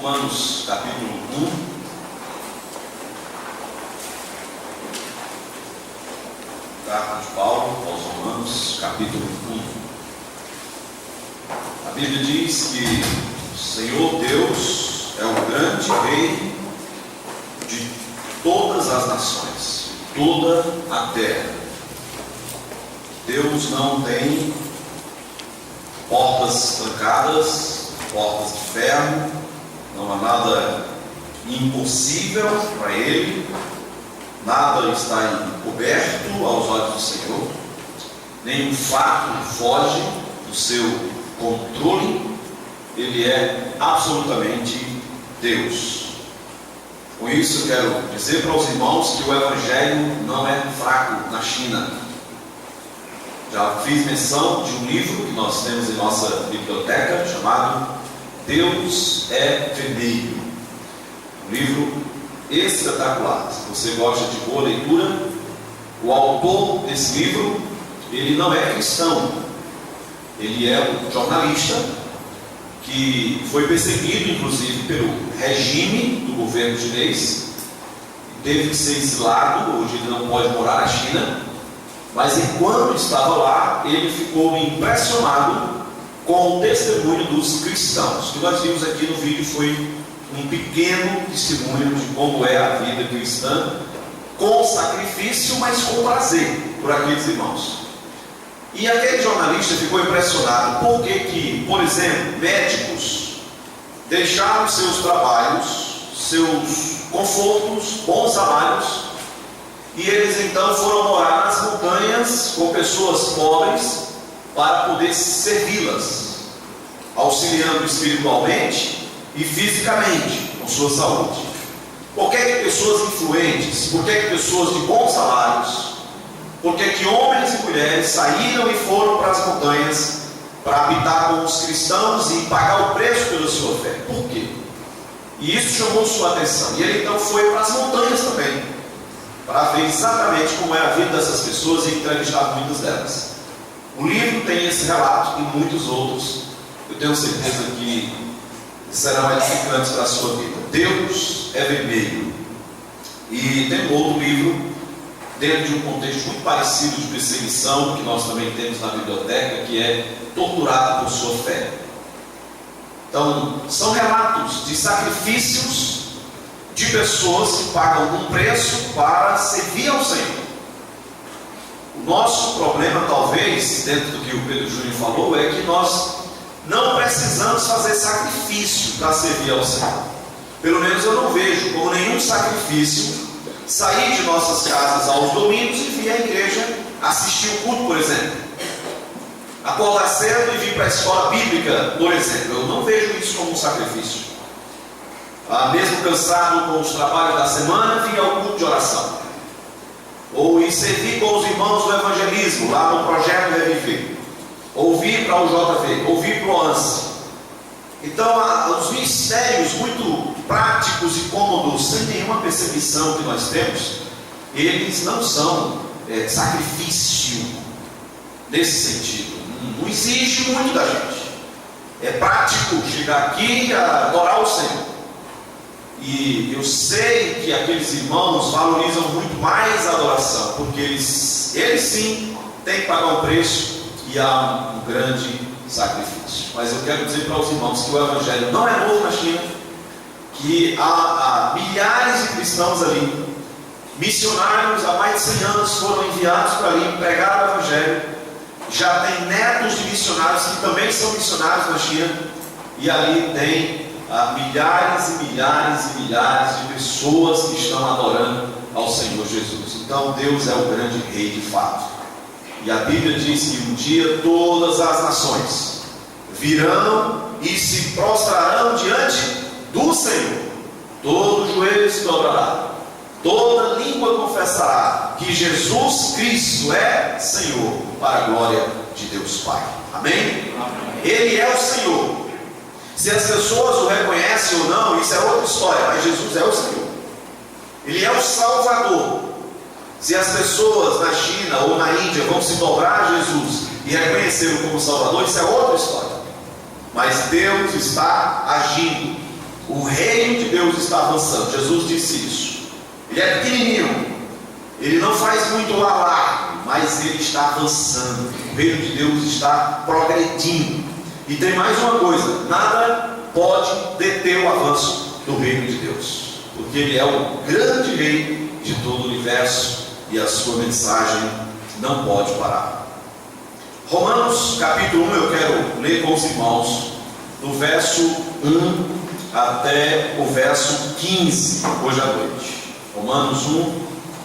Romanos capítulo 1. Carta de Paulo aos Romanos, capítulo 1. A Bíblia diz que o Senhor Deus é o grande Rei de todas as nações, de toda a terra. Deus não tem portas trancadas, portas de ferro, não há nada impossível para Ele. Nada está encoberto aos olhos do Senhor, nenhum fato foge do seu controle. Ele é absolutamente Deus. Com isso eu quero dizer para os irmãos que o Evangelho não é fraco na China. Já fiz menção de um livro que nós temos em nossa biblioteca, chamado Deus é Vermelho. Um livro espetacular. Se você gosta de boa leitura, o autor desse livro, ele não é cristão. Ele é um jornalista que foi perseguido, inclusive, pelo regime do governo chinês. Teve que ser exilado. Hoje ele não pode morar na China. Mas enquanto estava lá, ele ficou impressionado com o testemunho dos cristãos. O que nós vimos aqui no vídeo foi um pequeno testemunho de como é a vida cristã, com sacrifício, mas com prazer por aqueles irmãos. E aquele jornalista ficou impressionado porque, por exemplo, médicos deixaram seus trabalhos, seus confortos, bons salários, e eles então foram morar nas montanhas com pessoas pobres para poder servi-las, auxiliando espiritualmente e fisicamente com sua saúde. Por que pessoas influentes, por que pessoas de bons salários, por que homens e mulheres saíram e foram para as montanhas para habitar com os cristãos e pagar o preço pela sua fé? Por quê? E isso chamou sua atenção. E ele então foi para as montanhas também, para ver exatamente como é a vida dessas pessoas e entrevistar muitas delas. O livro tem esse relato e muitos outros. Eu tenho certeza que serão edificantes para a sua vida. Deus é Vermelho. E tem um outro livro, dentro de um contexto muito parecido de perseguição, que nós também temos na biblioteca, que é Torturado por Sua Fé. Então, são relatos de sacrifícios de pessoas que pagam algum preço para servir ao Senhor. O nosso problema, talvez, dentro do que o Pedro Júnior falou, é que nós não precisamos fazer sacrifício para servir ao Senhor. Pelo menos eu não vejo como nenhum sacrifício sair de nossas casas aos domingos e vir à igreja assistir o culto, por exemplo. Acordar cedo e vir para a escola bíblica, por exemplo. Eu não vejo isso como um sacrifício. Mesmo cansado com os trabalhos da semana, vir ao culto de oração. Ou ir servir com os irmãos do evangelismo, lá no Projeto Reviver. Ou vir para o JV, ou vir para o ANSI. Então, os ministérios muito práticos e cômodos, sem nenhuma perseguição que nós temos, eles não são sacrifício nesse sentido. Não exige muito da gente. É prático chegar aqui e adorar o Senhor. E eu sei que aqueles irmãos valorizam muito mais a adoração, porque eles sim têm que pagar um preço e há um grande sacrifício. Mas eu quero dizer para os irmãos que o Evangelho não é novo na China, que há milhares de cristãos ali, missionários há mais de 100 anos foram enviados para ali pregar o Evangelho. Já tem netos de missionários que também são missionários na China, e ali tem milhares e milhares e milhares de pessoas que estão adorando ao Senhor Jesus. Então Deus é o grande Rei de fato. E a Bíblia diz que um dia todas as nações virão e se prostrarão diante do Senhor. Todo joelho se dobrará, toda língua confessará que Jesus Cristo é Senhor, para a glória de Deus Pai. Amém? Amém. Ele é o Senhor. Se as pessoas o reconhecem ou não, isso é outra história, mas Jesus é o Senhor. Ele é o Salvador. Se as pessoas na China ou na Índia vão se dobrar a Jesus e reconhecê-lo como Salvador, isso é outra história. Mas Deus está agindo. O reino de Deus está avançando. Jesus disse isso. Ele é pequenininho, ele não faz muito alarme, mas ele está avançando. O reino de Deus está progredindo. E tem mais uma coisa: nada pode deter o avanço do reino de Deus, porque ele é o grande rei de todo o universo e a sua mensagem não pode parar. Romanos capítulo 1, eu quero ler com os irmãos do verso 1 até o verso 15 hoje à noite. Romanos 1,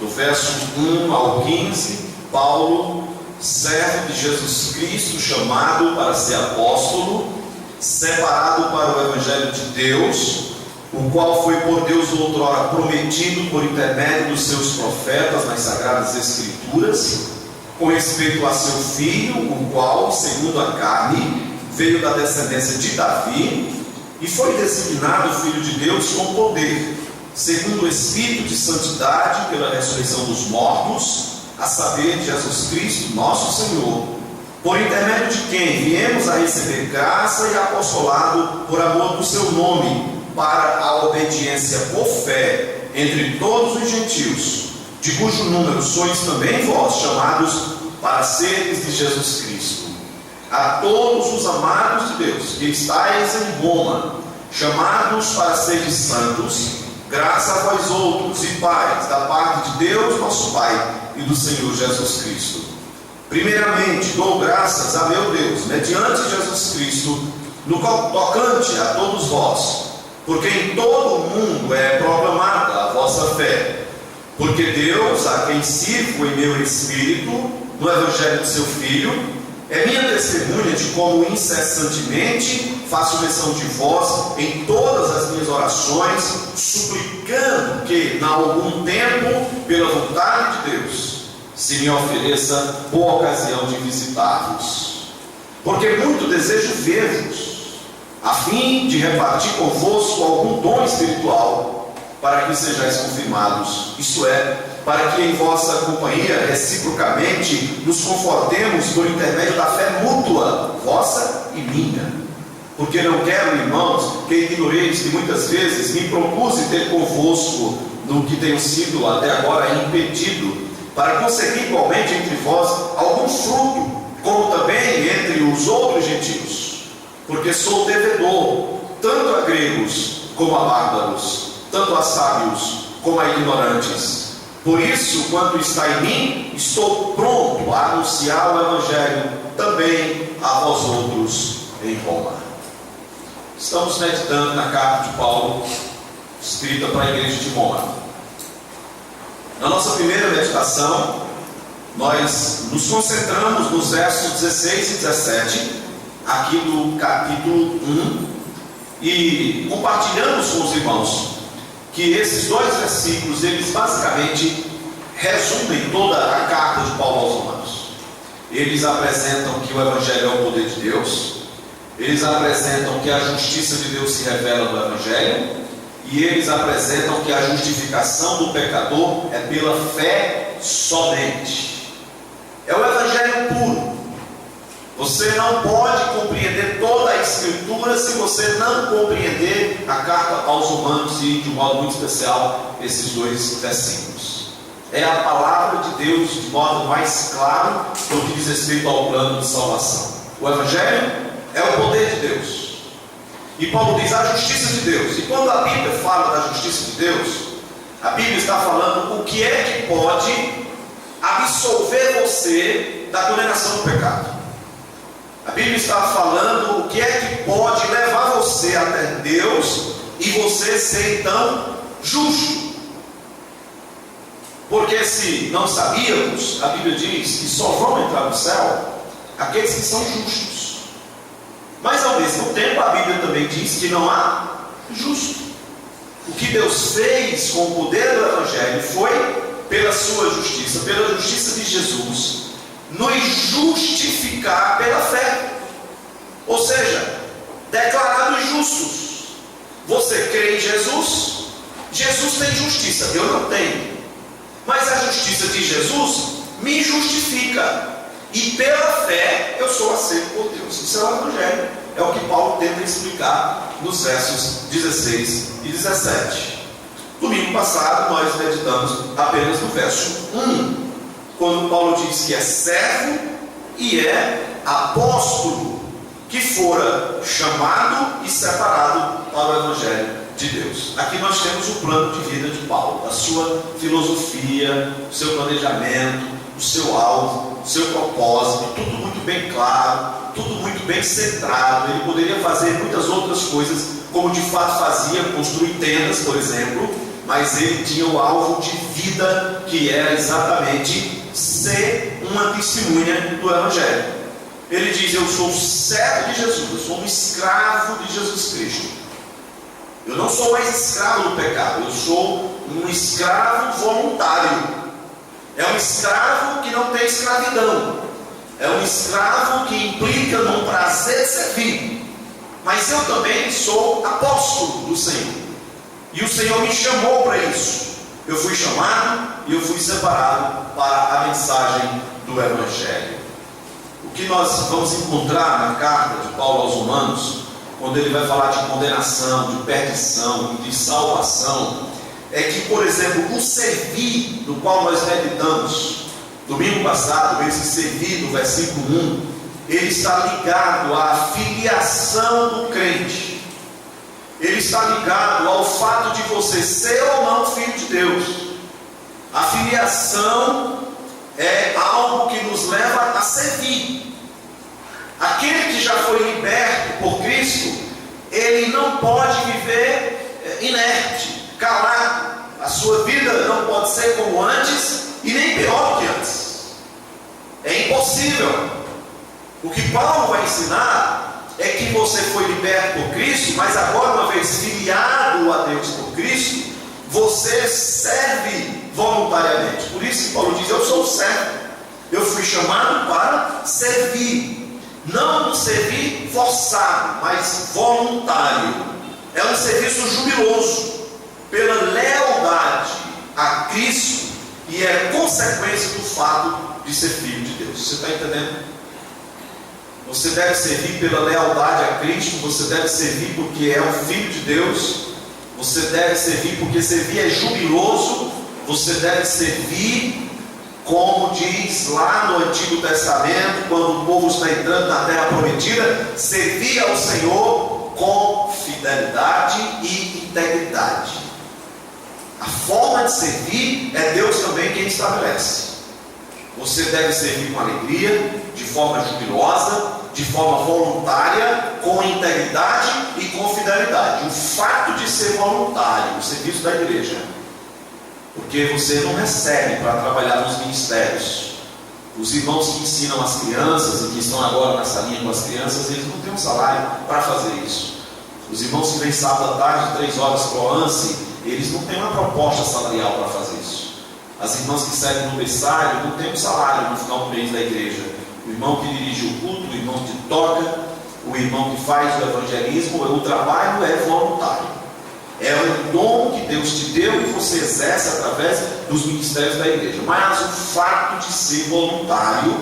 do verso 1 ao 15. Paulo, servo de Jesus Cristo, chamado para ser apóstolo, separado para o evangelho de Deus, o qual foi por Deus outrora prometido por intermédio dos seus profetas nas sagradas escrituras, com respeito a seu filho, o qual, segundo a carne, veio da descendência de Davi, e foi designado filho de Deus com poder, segundo o Espírito de santidade, pela ressurreição dos mortos, a saber, Jesus Cristo, nosso Senhor, por intermédio de quem viemos a receber graça e apostolado por amor do seu nome, para a obediência por fé entre todos os gentios, de cujo número sois também vós, chamados para seres de Jesus Cristo. A todos os amados de Deus que estáis em Roma, chamados para seres santos, graça a vós outros e paz, da parte de Deus nosso Pai e do Senhor Jesus Cristo. Primeiramente dou graças a meu Deus, mediante Jesus Cristo, no tocante a todos vós, porque em todo o mundo é proclamada a vossa fé. Porque Deus, a quem sirvo em meu espírito, no evangelho de seu Filho, é minha testemunha de como incessantemente faço menção de vós em todas as minhas orações, suplicando que, na algum tempo, pela vontade de Deus, se me ofereça boa ocasião de visitar-vos. Porque muito desejo ver-vos, a fim de repartir convosco algum dom espiritual, para que sejais confirmados, isto é, para que em vossa companhia reciprocamente nos confortemos por intermédio da fé mútua, vossa e minha. Porque não quero, irmãos, que ignoreis que muitas vezes me propus ter convosco no que tenho sido até agora impedido, para conseguir igualmente entre vós algum fruto, como também entre os outros gentios, porque sou devedor tanto a gregos como a bárbaros, tanto a sábios como a ignorantes. Por isso, quanto está em mim, estou pronto a anunciar o evangelho também a vós outros em Roma. Estamos meditando na carta de Paulo, escrita para a igreja de Roma. Na nossa primeira meditação, nós nos concentramos nos versos 16 e 17, aqui do capítulo 1, e compartilhamos com os irmãos que esses dois versículos, eles basicamente resumem toda a carta de Paulo aos Romanos. Eles apresentam que o evangelho é o poder de Deus, eles apresentam que a justiça de Deus se revela no evangelho, e eles apresentam que a justificação do pecador é pela fé somente. É o evangelho puro. Você não pode compreender toda a escritura se você não compreender a carta aos Romanos, e de um modo muito especial esses dois versículos. É a palavra de Deus de modo mais claro no que diz respeito ao plano de salvação. O evangelho é o poder de Deus, e Paulo diz a justiça de Deus. E quando a Bíblia fala da justiça de Deus, a Bíblia está falando o que é que pode absolver você da condenação do pecado. A Bíblia está falando o que é que pode levar você até Deus e você ser então justo. Porque se não sabíamos, a Bíblia diz que só vão entrar no céu aqueles que são justos. Mas ao mesmo tempo a Bíblia também diz que não há justo. O que Deus fez com o poder do Evangelho foi, pela sua justiça, pela justiça de Jesus, nos justificar pela fé, ou seja, declarados justos. Você crê em Jesus, Jesus tem justiça, eu não tenho, mas a justiça de Jesus me justifica, e pela fé eu sou aceito por Deus. Isso é o evangelho. é o que Paulo tenta explicar nos versos 16 e 17. Domingo passado nós meditamos apenas no verso 1, quando Paulo diz que é servo e é apóstolo, que fora chamado e separado para o Evangelho de Deus. Aqui nós temos o plano de vida de Paulo, a sua filosofia, o seu planejamento, o seu alvo, o seu propósito, tudo muito bem claro, tudo muito bem centrado. Ele poderia fazer muitas outras coisas, como de fato fazia, construir tendas, por exemplo, mas ele tinha o alvo de vida, que era exatamente ser uma testemunha do Evangelho. Ele diz: eu sou servo de Jesus, eu sou um escravo de Jesus Cristo. Eu não sou mais escravo do pecado, eu sou um escravo voluntário. É um escravo que não tem escravidão. É um escravo que implica num prazer de servir. Mas eu também sou apóstolo do Senhor. E o Senhor me chamou para isso. Eu fui chamado e eu fui separado para a mensagem do Evangelho. O que nós vamos encontrar na carta de Paulo aos Romanos, quando ele vai falar de condenação, de perdição e de salvação, é que, por exemplo, o servir, no qual nós meditamos domingo passado, esse servir do versículo 1, ele está ligado à filiação do crente. Ele está ligado ao fato de você ser ou não filho de Deus. A filiação é algo que nos leva a servir. Aquele que já foi liberto por Cristo, ele não pode viver inerte, calado. A sua vida não pode ser como antes e nem pior do que antes. É impossível. O que Paulo vai ensinar é que você foi liberto por Cristo, mas agora, uma vez filiado a Deus por Cristo, você serve voluntariamente. Por isso que Paulo diz: eu sou servo. Eu fui chamado para servir. Não um servir forçado, mas voluntário. É um serviço jubiloso, pela lealdade a Cristo, e é consequência do fato de ser filho de Deus. Você está entendendo? Você deve servir pela lealdade a Cristo, você deve servir porque é um filho de Deus, você deve servir porque servir é jubiloso, você deve servir, como diz lá no Antigo Testamento, quando o povo está entrando na terra prometida, servir ao Senhor com fidelidade e integridade. A forma de servir é Deus também quem estabelece. Você deve servir com alegria, de forma jubilosa, de forma voluntária, com integridade e com fidelidade. O fato de ser voluntário, o serviço da igreja, porque você não recebe para trabalhar nos ministérios. Os irmãos que ensinam as crianças e que estão agora na salinha com as crianças, eles não têm um salário para fazer isso. Os irmãos que vêm sábado à tarde, 3 horas para o ANSI, eles não têm uma proposta salarial para fazer isso. As irmãs que servem no berçário não têm um salário no final do mês da igreja. O irmão que dirige o culto, o irmão que toca, o irmão que faz o evangelismo, o trabalho é voluntário. É um dom que Deus te deu e você exerce através dos ministérios da igreja. Mas o fato de ser voluntário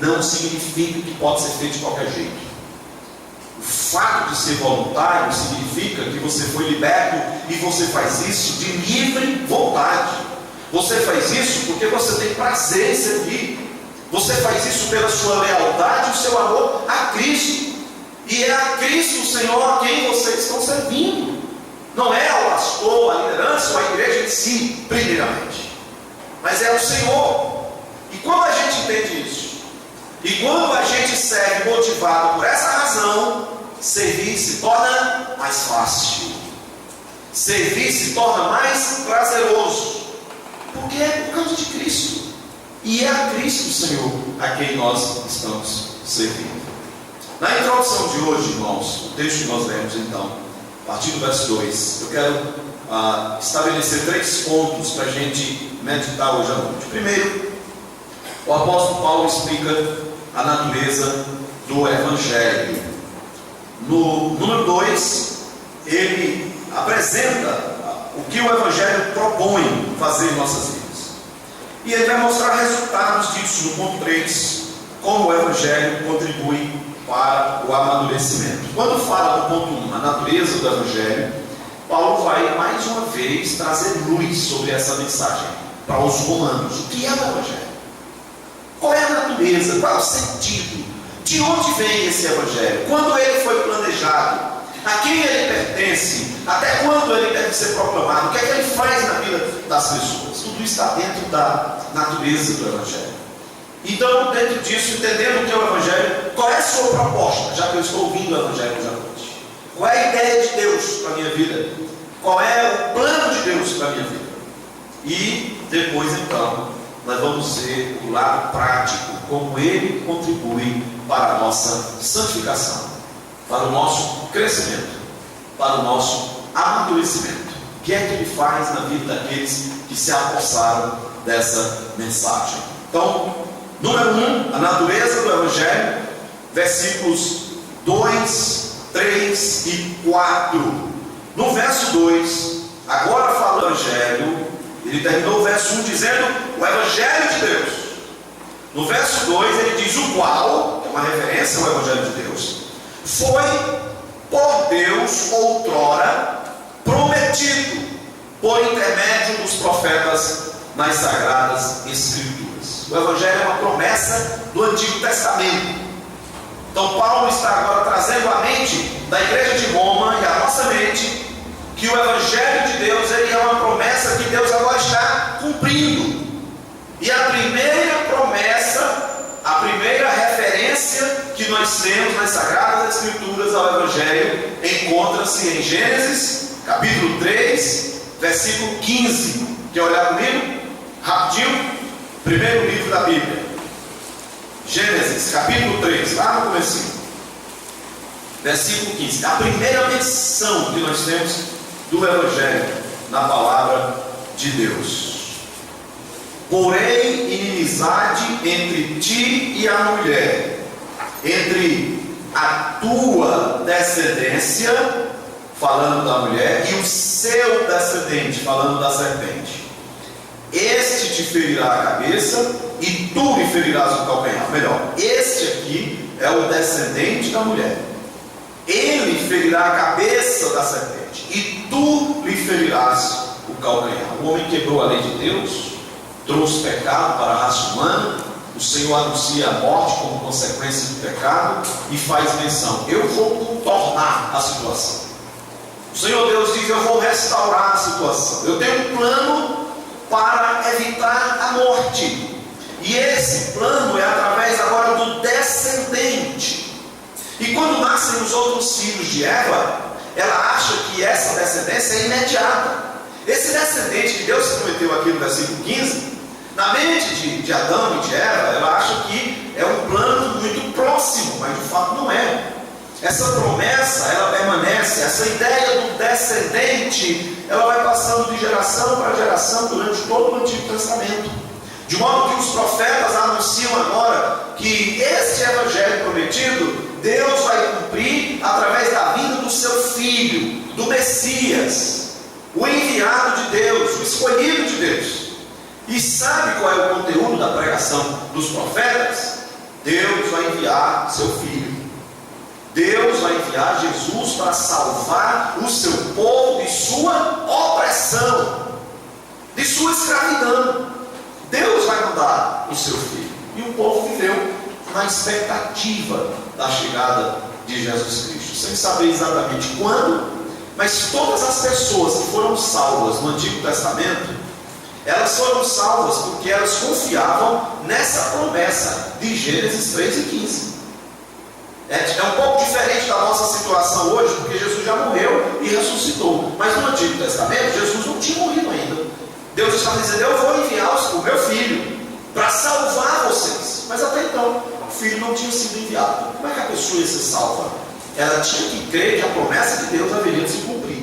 não significa que pode ser feito de qualquer jeito. O fato de ser voluntário significa que você foi liberto e você faz isso de livre vontade. Você faz isso porque você tem prazer em servir. Você faz isso pela sua lealdade e o seu amor a Cristo. E é a Cristo, o Senhor, a quem vocês estão servindo. Não é ao pastor, a liderança ou a igreja em si, primeiramente, mas é ao Senhor. E quando a gente entende isso, e quando a gente serve motivado por essa razão, servir se torna mais fácil, servir se torna mais prazeroso, porque é por causa de Cristo, e é a Cristo, Senhor, a quem nós estamos servindo. Na introdução de hoje, irmãos, o texto que nós lemos então, a partir do verso 2, eu quero estabelecer 3 pontos para a gente meditar hoje à noite. Primeiro, o apóstolo Paulo explica a natureza do Evangelho. No número 2, ele apresenta o que o Evangelho propõe fazer em nossas vidas. E ele vai mostrar resultados disso no ponto 3, como o Evangelho contribui para o amadurecimento. Quando fala do ponto 1, a natureza do Evangelho, Paulo vai mais uma vez trazer luz sobre essa mensagem para os romanos. O que é o Evangelho? Qual é a natureza? Qual é o sentido? De onde vem esse Evangelho? Quando ele foi planejado? A quem ele pertence? Até quando ele deve ser proclamado? O que é que ele faz na vida das pessoas? Tudo está dentro da natureza do Evangelho. Então, dentro disso, entendendo o que é o Evangelho, qual é a sua proposta? Já que eu estou ouvindo o Evangelho hoje à noite. Qual é a ideia de Deus para a minha vida? Qual é o plano de Deus para a minha vida? E depois, então, nós vamos ver o lado prático, como ele contribui para a nossa santificação, para o nosso crescimento, para o nosso amadurecimento. O que é que ele faz na vida daqueles que se apossaram dessa mensagem? Então, número 1, a natureza do Evangelho, versículos 2, 3 e 4. No verso 2, agora fala o Evangelho, ele terminou o verso 1 dizendo o Evangelho de Deus. No verso 2 ele diz o qual, é uma referência ao Evangelho de Deus, foi por Deus outrora prometido por intermédio dos profetas nas Sagradas Escrituras. O Evangelho é uma promessa do Antigo Testamento. Então Paulo está agora trazendo à mente da igreja de Roma e à nossa mente que o Evangelho de Deus ele é uma promessa que Deus agora está cumprindo. E a primeira promessa, a primeira referência que nós temos nas Sagradas Escrituras ao Evangelho encontra-se em Gênesis, capítulo 3, versículo 15. Quer olhar comigo? Rapidinho. Primeiro livro da Bíblia. Gênesis, capítulo 3, lá no comecinho. Versículo 15. A primeira menção que nós temos do Evangelho na palavra de Deus. Porém, inimizade entre ti e a mulher, entre a tua descendência, falando da mulher, e o seu descendente, falando da serpente. Este te ferirá a cabeça e tu lhe ferirás o calcanhar. Melhor, este aqui é o descendente da mulher. Ele ferirá a cabeça da serpente e tu lhe ferirás o calcanhar. O homem quebrou a lei de Deus, trouxe pecado para a raça humana. O Senhor anuncia a morte como consequência do pecado e faz menção: eu vou contornar a situação. O Senhor Deus diz: eu vou restaurar a situação. Eu tenho um plano para evitar a morte. E esse plano é através agora do descendente. E quando nascem os outros filhos de Eva, ela acha que essa descendência é imediata. Esse descendente que Deus prometeu aqui no versículo 15, na mente de Adão e de Eva, ela acha que é um plano muito próximo, mas de fato não é. Essa promessa, ela permanece, essa ideia do descendente, ela vai passando de geração para geração durante todo o Antigo Testamento. De modo que os profetas anunciam agora que este Evangelho prometido, Deus vai cumprir através da vinda do seu Filho, do Messias, o enviado de Deus, o escolhido de Deus. E sabe qual é o conteúdo da pregação dos profetas? Deus vai enviar seu Filho. Deus vai enviar Jesus para salvar o seu povo de sua opressão, de sua escravidão. Deus vai mandar o seu Filho. E o povo viveu na expectativa da chegada de Jesus Cristo, sem saber exatamente quando, mas todas as pessoas que foram salvas no Antigo Testamento, elas foram salvas porque elas confiavam nessa promessa de Gênesis 3 e 15. É um pouco diferente da nossa situação hoje, porque Jesus já morreu e ressuscitou. Mas no Antigo Testamento, Jesus não tinha morrido ainda. Deus está dizendo: eu vou enviar o meu Filho para salvar vocês. Mas até então, o Filho não tinha sido enviado. Como é que a pessoa ia ser salva? Ela tinha que crer que a promessa de Deus haveria de se cumprir.